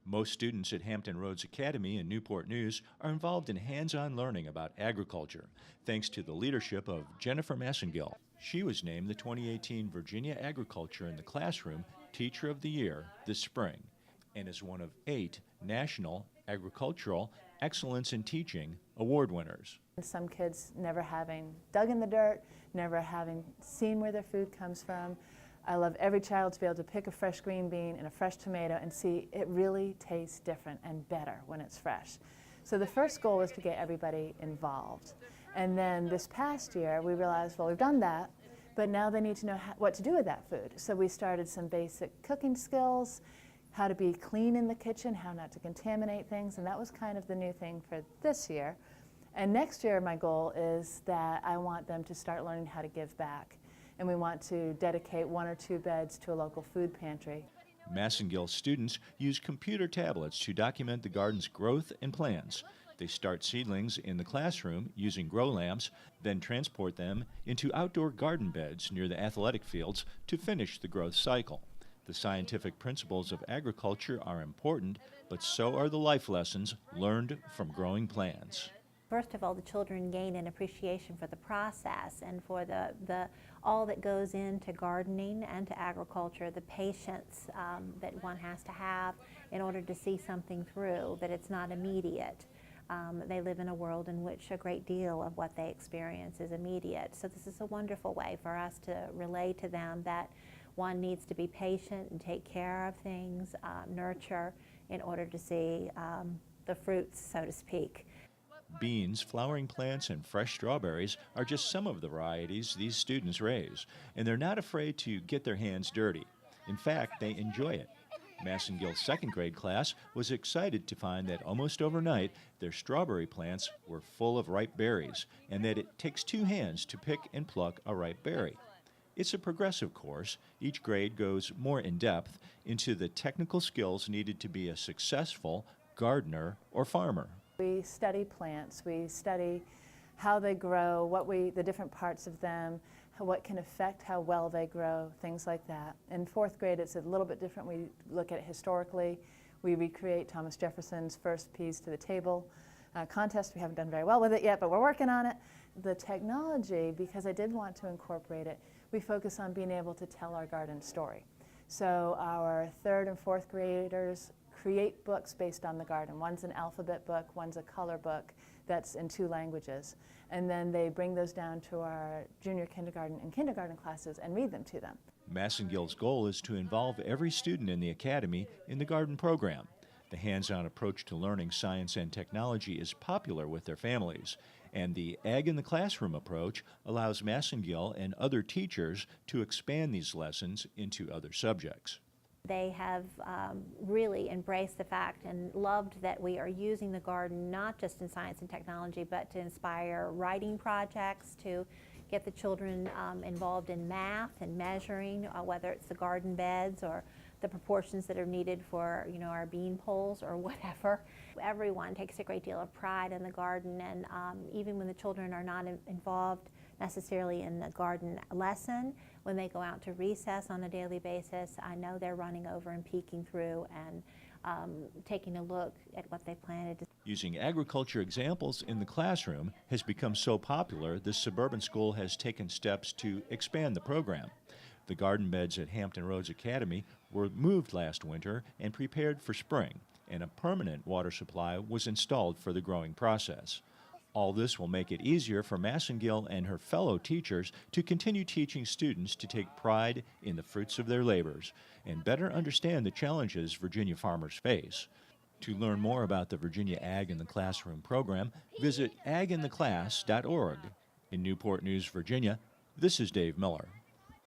Most students at Hampton Roads Academy and Newport News are involved in hands-on learning about agriculture, thanks to the leadership of Jennifer Massengill. She was named the 2018 Virginia Agriculture in the Classroom Teacher of the Year this spring, and is one of 8 National Agricultural Excellence in Teaching Award winners. Some kids never having dug in the dirt, never having seen where their food comes from. I love every child to be able to pick a fresh green bean and a fresh tomato and see it really tastes different and better when it's fresh. So the first goal was to get everybody involved. And then this past year we realized, well, we've done that, but now they need to know what to do with that food. So we started some basic cooking skills, how to be clean in the kitchen, how not to contaminate things, and that was kind of the new thing for this year. And next year my goal is that I want them to start learning how to give back. And we want to dedicate 1 or 2 beds to a local food pantry. Massengill students use computer tablets to document the garden's growth and plans. They start seedlings in the classroom using grow lamps, then transport them into outdoor garden beds near the athletic fields to finish the growth cycle. The scientific principles of agriculture are important, but so are the life lessons learned from growing plants. First of all, the children gain an appreciation for the process and for all that goes into gardening and to agriculture, the patience that one has to have in order to see something through, that it's not immediate. They live in a world in which a great deal of what they experience is immediate. So this is a wonderful way for us to relay to them that one needs to be patient and take care of things, nurture, in order to see the fruits, so to speak. Beans, flowering plants, and fresh strawberries are just some of the varieties these students raise, and they're not afraid to get their hands dirty. In fact, they enjoy it. Massengill's second grade class was excited to find that almost overnight their strawberry plants were full of ripe berries, and that it takes 2 hands to pick and pluck a ripe berry. It's a progressive course. Each grade goes more in depth into the technical skills needed to be a successful gardener or farmer. We study plants, we study how they grow, the different parts of them, what can affect how well they grow, things like that. In 4th grade it's a little bit different. We look at it historically. We recreate Thomas Jefferson's first peas to the table contest. We haven't done very well with it yet, but we're working on it. The technology, because I did want to incorporate it, we focus on being able to tell our garden story. So our 3rd and 4th graders create books based on the garden. One's an alphabet book, one's a color book that's in 2 languages. And then they bring those down to our junior kindergarten and kindergarten classes and read them to them. Massengill's goal is to involve every student in the academy in the garden program. The hands-on approach to learning science and technology is popular with their families, and the Ag in the Classroom approach allows Massengill and other teachers to expand these lessons into other subjects. They have really embraced the fact and loved that we are using the garden not just in science and technology, but to inspire writing projects, to get the children involved in math and measuring, whether it's the garden beds or the proportions that are needed for, our bean poles or whatever. Everyone takes a great deal of pride in the garden, and even when the children are not involved necessarily in the garden lesson, when they go out to recess on a daily basis, I know they're running over and peeking through and taking a look at what they planted. Using agriculture examples in the classroom has become so popular, this suburban school has taken steps to expand the program. The garden beds at Hampton Roads Academy were moved last winter and prepared for spring, and a permanent water supply was installed for the growing process. All this will make it easier for Massengill and her fellow teachers to continue teaching students to take pride in the fruits of their labors and better understand the challenges Virginia farmers face. To learn more about the Virginia Ag in the Classroom program, visit agintheclass.org. In Newport News, Virginia, this is Dave Miller.